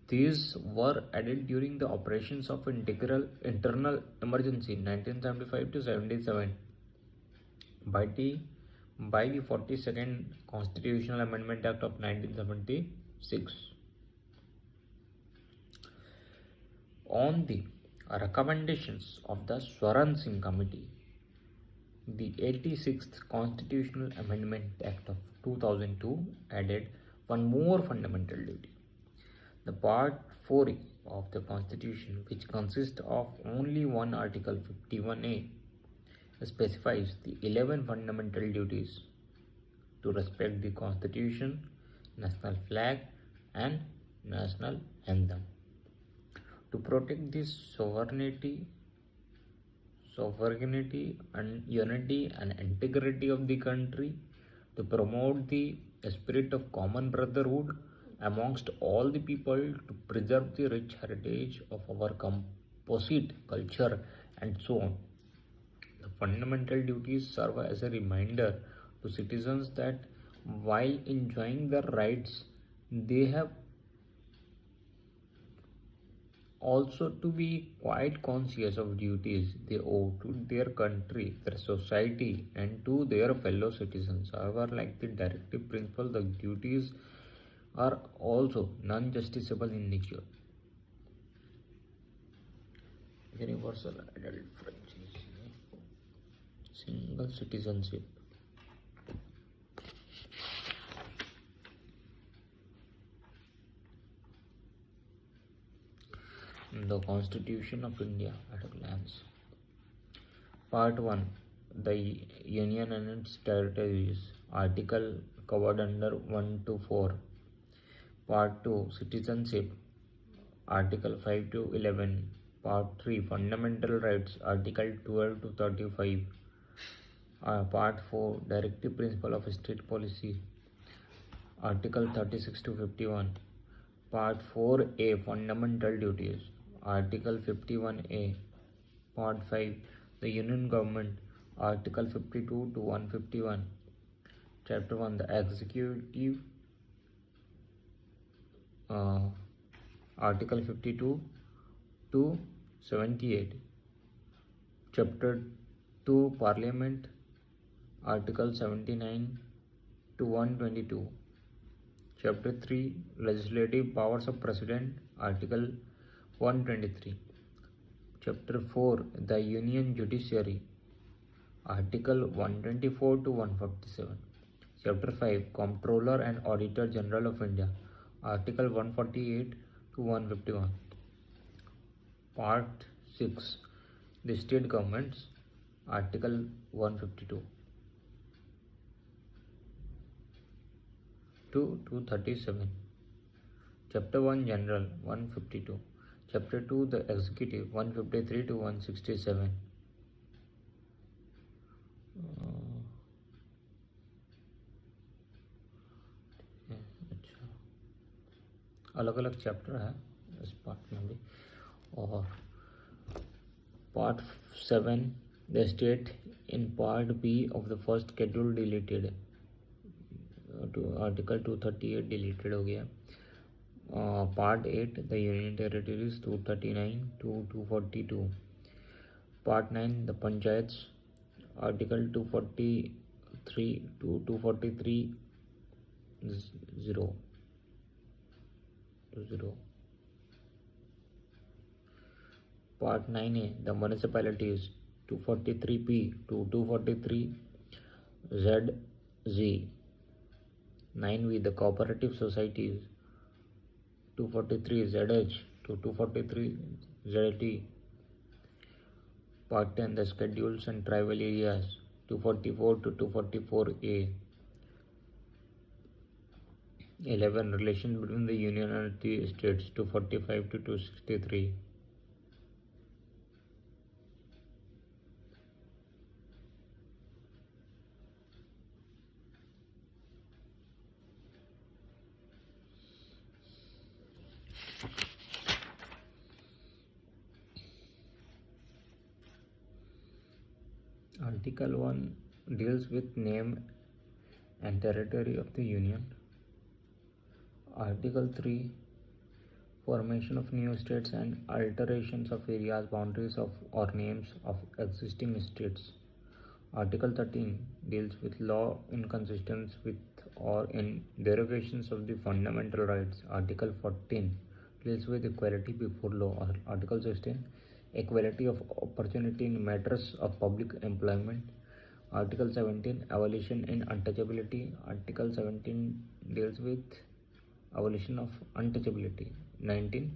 Speaker 1: These were added during the operations of internal emergency 1975 to 77 by the 42nd Constitutional Amendment Act of 1976. On the recommendations of the SHUBHAM Singh Committee, the 86th Constitutional Amendment Act of 2002 added one more fundamental duty. The Part 4A of the Constitution, which consists of only one Article 51A, specifies the 11 fundamental duties: to respect the Constitution, national flag, and national anthem; to protect the sovereignty and unity and integrity of the country; to promote the spirit of common brotherhood amongst all the people; to preserve the rich heritage of our composite culture, and so on. The fundamental duties serve as a reminder to citizens that while enjoying their rights, they have also to be quite conscious of duties they owe to their country, their society, and to their fellow citizens. However, like the directive principle, the duties are also non-justiciable in nature. Universal adult franchise, single citizenship. The Constitution of India at a glance. Part 1. The Union and its territories. Article covered under 1 to 4. Part 2. Citizenship. Article 5 to 11. Part 3 Fundamental Rights, Article 12 to 35. Part 4 Directive Principle of State Policy, Article 36 to 51. Part 4A Fundamental Duties, Article 51A. Part 5 The Union Government, Article 52 to 151. Chapter 1 The Executive, Article 52 to 78. Chapter 2 Parliament, Article 79 to 122. Chapter 3 Legislative Powers of President, Article 123. Chapter 4 The Union Judiciary, Article 124 to 147. Chapter 5 Comptroller and Auditor General of India, Article 148 to 151. Part 6 The State Governments, Article 152 to 237. Chapter 1 General 152. Chapter 2 The Executive 153 to 167. अलग अलग chapter है इस part में भी. और part 7 the state in part B of the first schedule deleted, article 238 deleted हो गया. Part 8 the union territories 239 to 242. Part 9 the panchayats, article 243 to 243 0. Part 9A The Municipalities 243P to 243ZZ. 9B The Cooperative Societies 243ZH to 243ZT. Part 10 The Schedules and Tribal Areas 244 to 244A. 11 Relations between the Union and the States 245 to 263. Article 1 deals with name and territory of the Union. Article 3 Formation of new states and alterations of areas, boundaries of or names of existing states. Article 13 deals with law in consistence with or in derogations of the fundamental rights. Article 14 deals with equality before law. Article 16 equality of opportunity in matters of public employment. Article 17 abolition in untouchability. Article 17 deals with abolition of untouchability. 19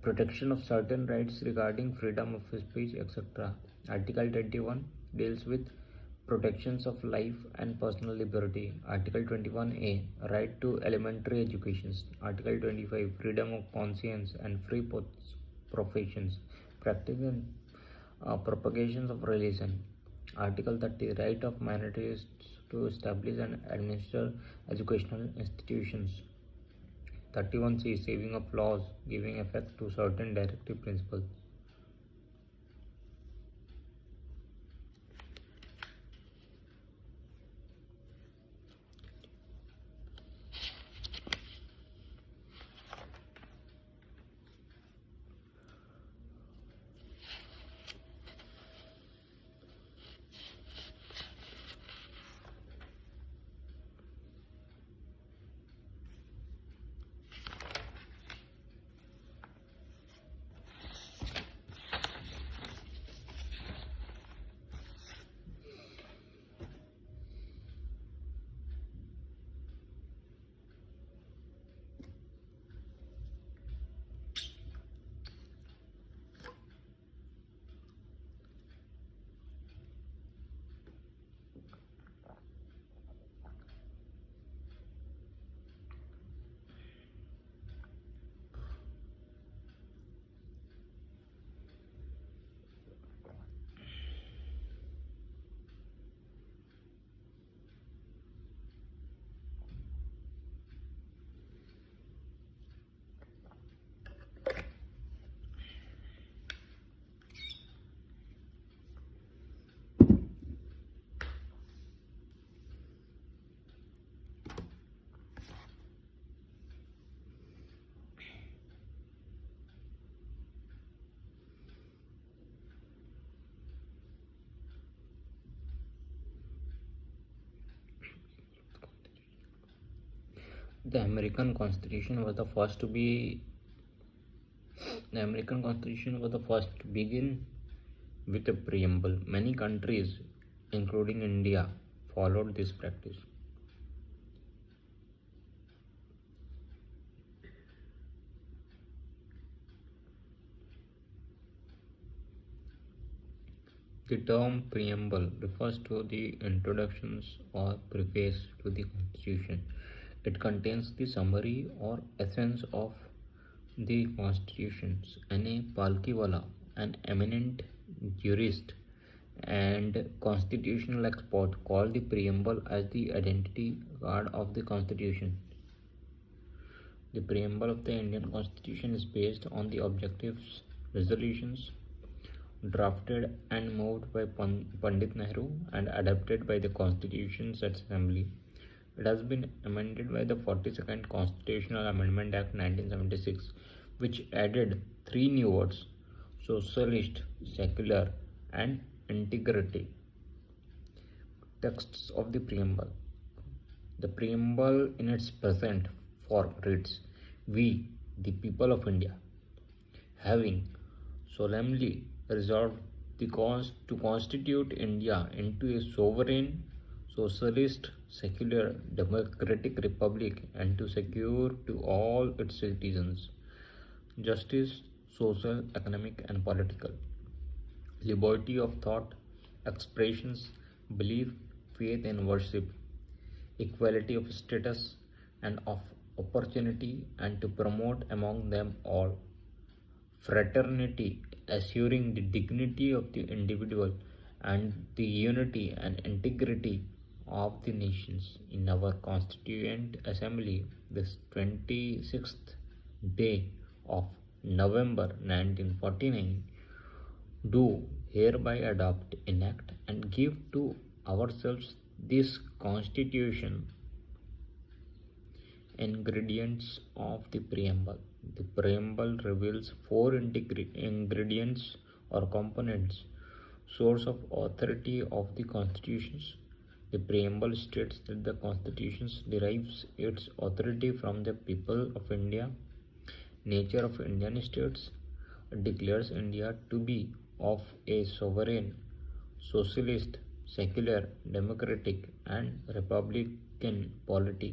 Speaker 1: protection of certain rights regarding freedom of speech, etc. Article 21 deals with protections of life and personal liberty. Article 21A right to elementary education. Article 25 freedom of conscience and free professions, practice and propagations of religion. Article 30 right of minorities to establish and administer educational institutions. 31C saving of laws giving effect to certain directive principles. The American Constitution was the first to begin with a preamble. Many countries, including India, followed this practice. The term preamble refers to the introductions or preface to the Constitution. It contains the summary or essence of the Constitutions. N.A. Palkiwala, an eminent jurist and constitutional expert, called the preamble as the identity card of the Constitution. The preamble of the Indian Constitution is based on the objectives, resolutions, drafted and moved by Pandit Nehru and adopted by the Constitutions Assembly. It has been amended by the 42nd Constitutional Amendment Act 1976, which added 3 new words: socialist, secular, and integrity. Texts of the preamble. The preamble in its present form reads, "We, the people of India, having solemnly resolved to constitute India into a sovereign, socialist, secular, democratic republic, and to secure to all its citizens justice, social, economic, and political, liberty of thought, expressions, belief, faith, and worship, equality of status and of opportunity, and to promote among them all fraternity, assuring the dignity of the individual and the unity and integrity of the nations." In our Constituent Assembly, this 26th day of November 1949, do hereby adopt, enact, and give to ourselves this Constitution. Ingredients of the preamble. The preamble reveals 4 ingredients or components. Source of authority of the constitutions. The preamble states that the Constitution derives its authority from the people of India. Nature of Indian states. Declares India to be of a sovereign, socialist, secular, democratic, and republican polity.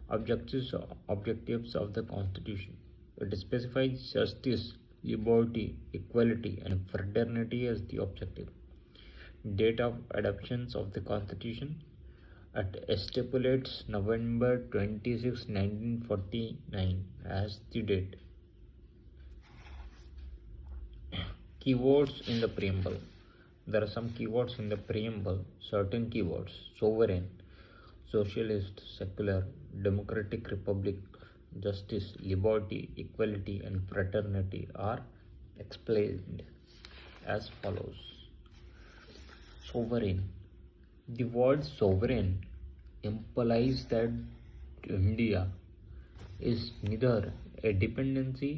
Speaker 1: Objectives of the Constitution. It specifies justice, liberty, equality, and fraternity as the objective. Date of adoption of the Constitution. It stipulates November 26, 1949 as the date. Keywords in the preamble. There are some keywords in the preamble. Certain keywords: sovereign, socialist, secular, democratic republic, justice, liberty, equality, and fraternity are explained as follows. Sovereign. The word sovereign implies that India is neither a dependency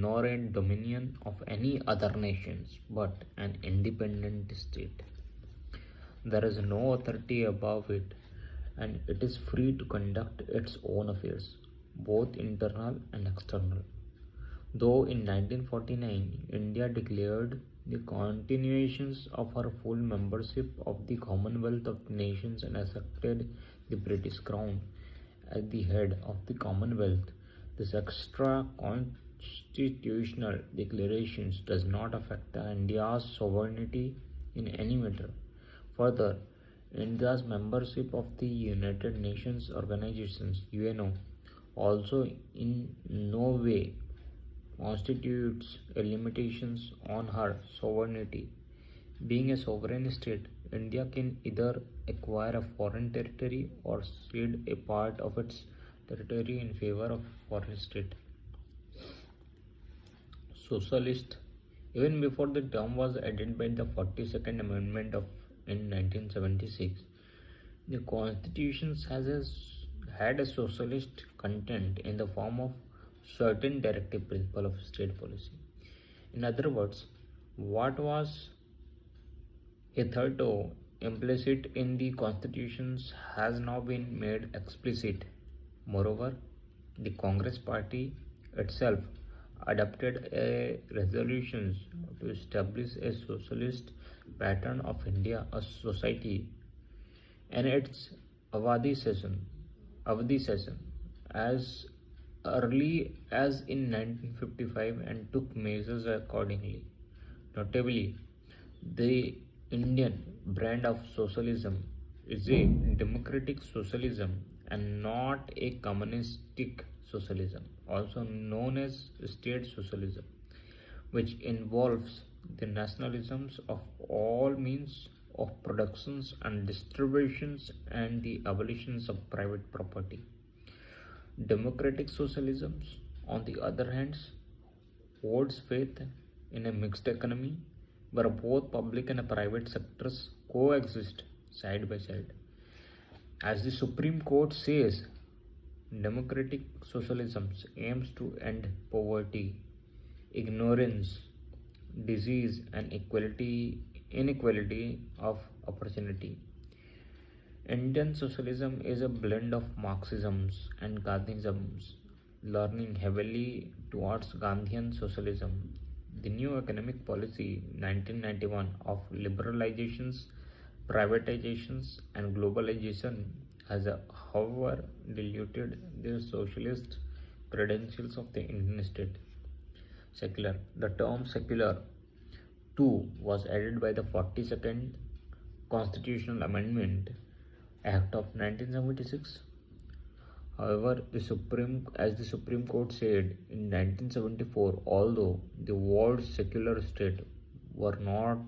Speaker 1: nor a dominion of any other nations, but an independent state. There is no authority above it, and it is free to conduct its own affairs, both internal and external. Though in 1949, India declared the continuations of her full membership of the Commonwealth of Nations and accepted the British Crown as the head of the Commonwealth, this extra constitutional declarations does not affect India's sovereignty in any matter. Further, India's membership of the United Nations organizations UNO also in no way constitutes a limitations on her sovereignty. Being a sovereign state, India can either acquire a foreign territory or cede a part of its territory in favor of foreign state. Socialist. Even before the term was added by the 42nd Amendment in 1976, the Constitution had a socialist content in the form of certain directive principle of state policy. In other words, what was hitherto implicit in the constitutions has now been made explicit. Moreover, the Congress party itself adopted a resolution to establish a socialist pattern of India, a society, and its Avadi session as early as in 1955 and took measures accordingly. Notably, the Indian brand of socialism is a democratic socialism and not a communistic socialism, also known as state socialism, which involves the nationalisms of all means of productions and distributions and the abolitions of private property. Democratic socialisms, on the other hand, holds faith in a mixed economy where both public and private sectors coexist side by side. As the Supreme Court says, democratic socialism aims to end poverty, ignorance, disease, and inequality of opportunity. Indian socialism is a blend of Marxisms and Gandhisms, leaning heavily towards Gandhian socialism. The new economic policy 1991 of liberalizations, privatizations, and globalization has, however, diluted the socialist credentials of the Indian state. Secular. The term secular too was added by the 42nd Constitutional Amendment Act of 1976. However, the Supreme Court said in 1974, although the words secular state were not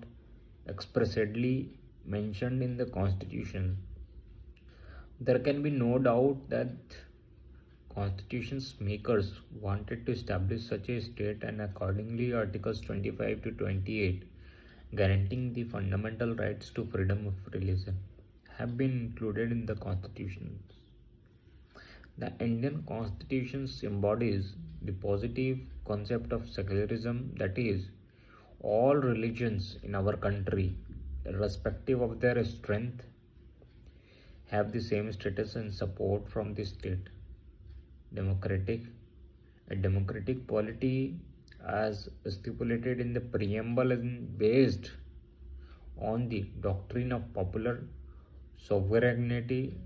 Speaker 1: expressly mentioned in the Constitution, there can be no doubt that Constitution's makers wanted to establish such a state, and accordingly Articles 25 to 28 guaranteeing the fundamental rights to freedom of religion have been included in the Constitution. The Indian Constitution embodies the positive concept of secularism, that is, all religions in our country, irrespective of their strength, have the same status and support from the state. A democratic polity, as stipulated in the preamble, is based on the doctrine of popular sovereignty,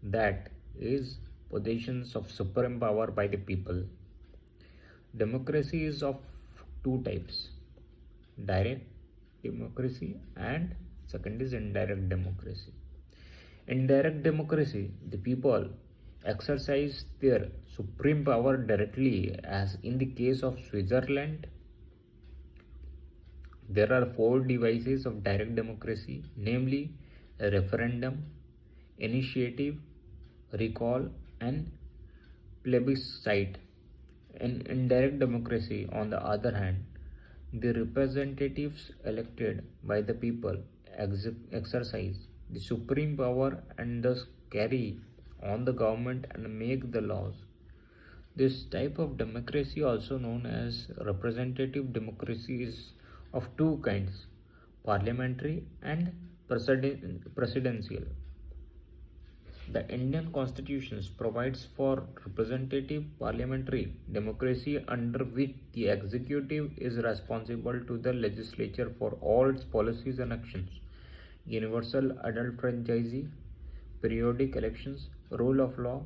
Speaker 1: that is, possessions of supreme power by the people. Democracy is of two types: direct democracy and second is indirect democracy. In direct democracy, the people exercise their supreme power directly, as in the case of Switzerland. There are four devices of direct democracy, namely a referendum, initiative, recall, and plebiscite. In indirect democracy, on the other hand, the representatives elected by the people exercise the supreme power and thus carry on the government and make the laws. This type of democracy, also known as representative democracy, is of two kinds: parliamentary and presidential. The Indian Constitution provides for representative parliamentary democracy, under which the executive is responsible to the legislature for all its policies and actions. Universal adult franchise, periodic elections, rule of law,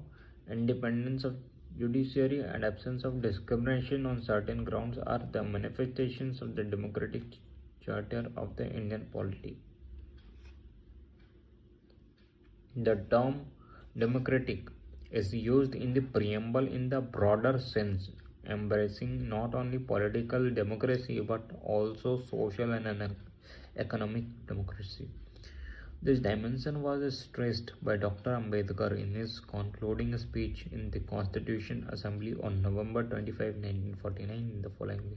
Speaker 1: independence of judiciary, and absence of discrimination on certain grounds are the manifestations of the democratic charter of the Indian polity. The term democratic is used in the preamble in the broader sense, embracing not only political democracy but also social and economic democracy. This dimension was stressed by Dr. Ambedkar in his concluding speech in the Constitution Assembly on November 25, 1949 in the following way.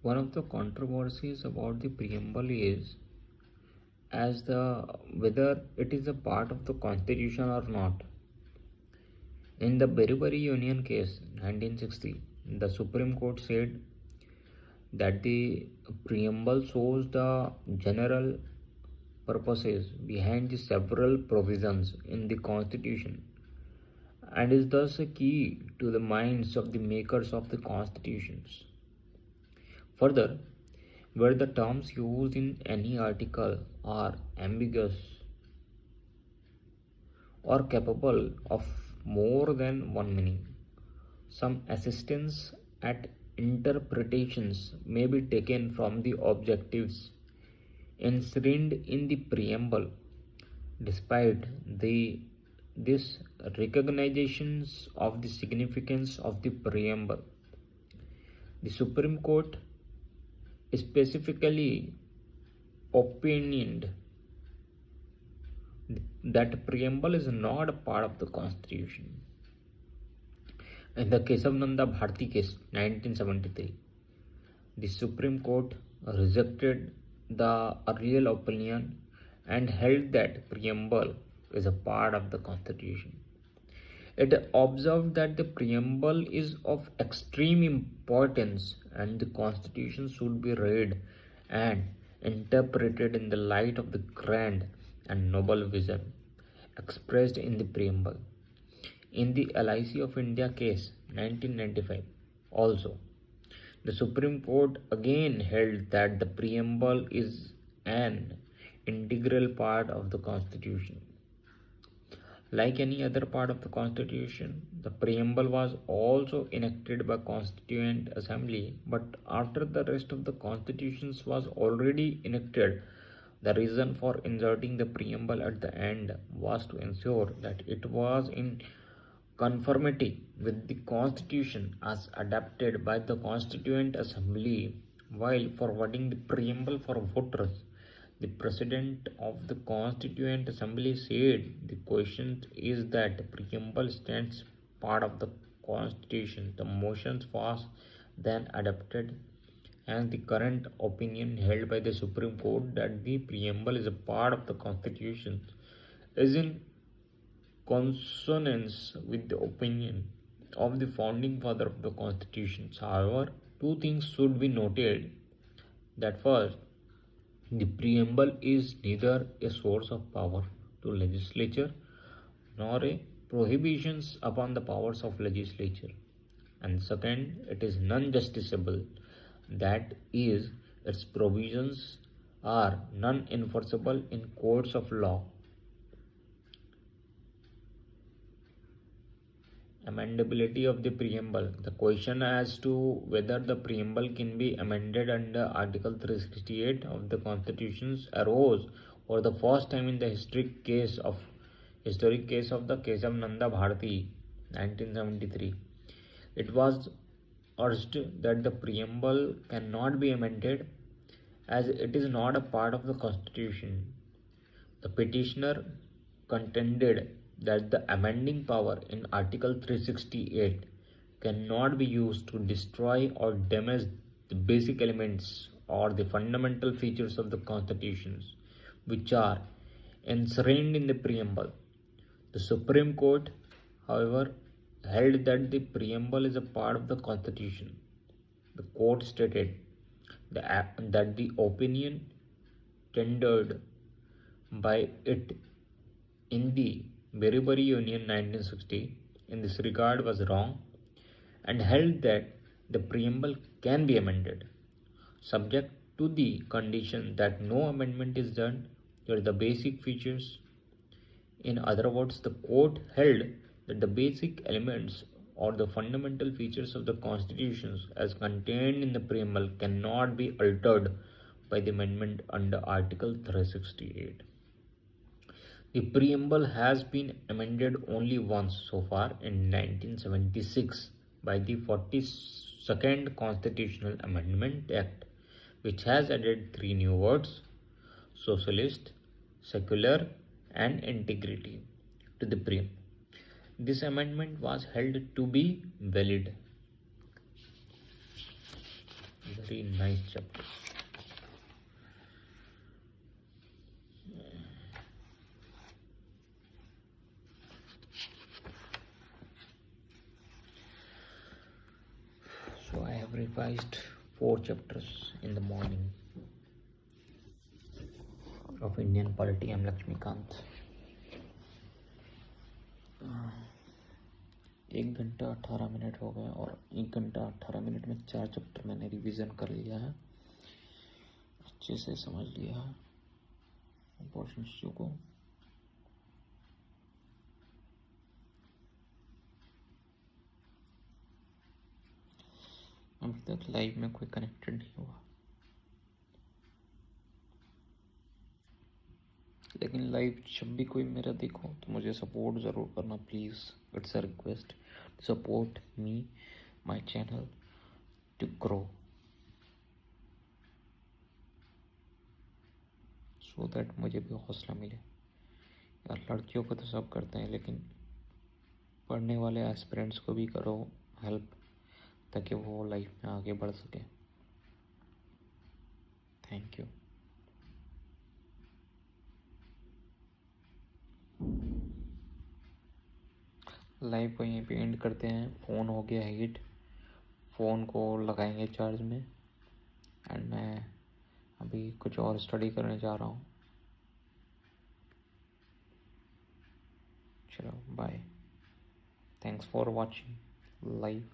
Speaker 1: One of the controversies about the preamble is as the whether it is a part of the constitution or not. In the Beriberi Union case 1960, the Supreme Court said that the preamble shows the general purposes behind the several provisions in the constitution and is thus a key to the minds of the makers of the constitutions. Further, where the terms used in any article are ambiguous or capable of more than one meaning, some assistance at interpretations may be taken from the objectives enshrined in the preamble. Despite this recognitions of the significance of the preamble, the Supreme Court specifically opinioned that preamble is not a part of the constitution. In the Kesavananda Bharti case 1973, the Supreme Court rejected the earlier opinion and held that preamble is a part of the constitution. It observed that the preamble is of extreme importance and the constitution should be read and interpreted in the light of the grand and noble vision expressed in the preamble. In the LIC of India case 1995 also, the Supreme Court again held that the preamble is an integral part of the constitution. Like any other part of the constitution, the preamble was also enacted by Constituent Assembly, but after the rest of the constitutions was already enacted, the reason for inserting the preamble at the end was to ensure that it was in conformity with the constitution as adopted by the Constituent Assembly. While forwarding the preamble for voters, the President of the Constituent Assembly said the question is that the preamble stands part of the Constitution. The motion was then adopted, and the current opinion held by the Supreme Court that the preamble is a part of the Constitution is in consonance with the opinion of the founding father of the Constitution. However, two things should be noted. That first, the preamble is neither a source of power to legislature nor a prohibitions upon the powers of legislature. And second, it is non-justiciable. That is, its provisions are non-enforceable in courts of law. Amendability of the preamble. The question as to whether the preamble can be amended under Article 368 of the Constitution arose for the first time in the historic case of the Kesavananda Bharti 1973. It was urged that the preamble cannot be amended as it is not a part of the Constitution. The petitioner contended that the amending power in Article 368 cannot be used to destroy or damage the basic elements or the fundamental features of the Constitution, which are enshrined in the preamble. The Supreme Court, however, held that the preamble is a part of the Constitution. The court stated that the opinion tendered by it in the Beriberi Union 1960 in this regard was wrong and held that the preamble can be amended, subject to the condition that no amendment is done to the basic features. In other words, the court held that the basic elements or the fundamental features of the Constitution as contained in the preamble cannot be altered by the amendment under Article 368. The preamble has been amended only once so far in 1976 by the 42nd Constitutional Amendment Act, which has added 3 new words: socialist, secular, and integrity to the preamble. This amendment was held to be valid. Very nice chapter. revised 4 chapters in the morning of Indian polity. I'm Lakshmikant. 1 घंटा 18 minute हो गए और 1 घंटा 18 minute में 4 chapter मैंने revision कर लिया है, अच्छे से समझ लिया है इम्पोर्टेंट इश्यू को। अभी तक लाइव में कोई कनेक्टेड नहीं हुआ, लेकिन लाइव जब भी कोई मेरा देखो तो मुझे सपोर्ट ज़रूर करना please. It's a request, support me, my channel to grow, so that मुझे भी हौसला मिले। यार लड़कियों को तो सब करते हैं, लेकिन पढ़ने वाले एस्पिरेंट्स को भी करो हेल्प, ताकि वो लाइफ में आगे बढ़ सके। Thank you. लाइव को यहीं पे एंड करते हैं। फ़ोन हो गया हीट, फ़ोन को लगाएंगे चार्ज में, एंड मैं अभी कुछ और स्टडी करने जा रहा हूँ। चलो bye, thanks for watching live.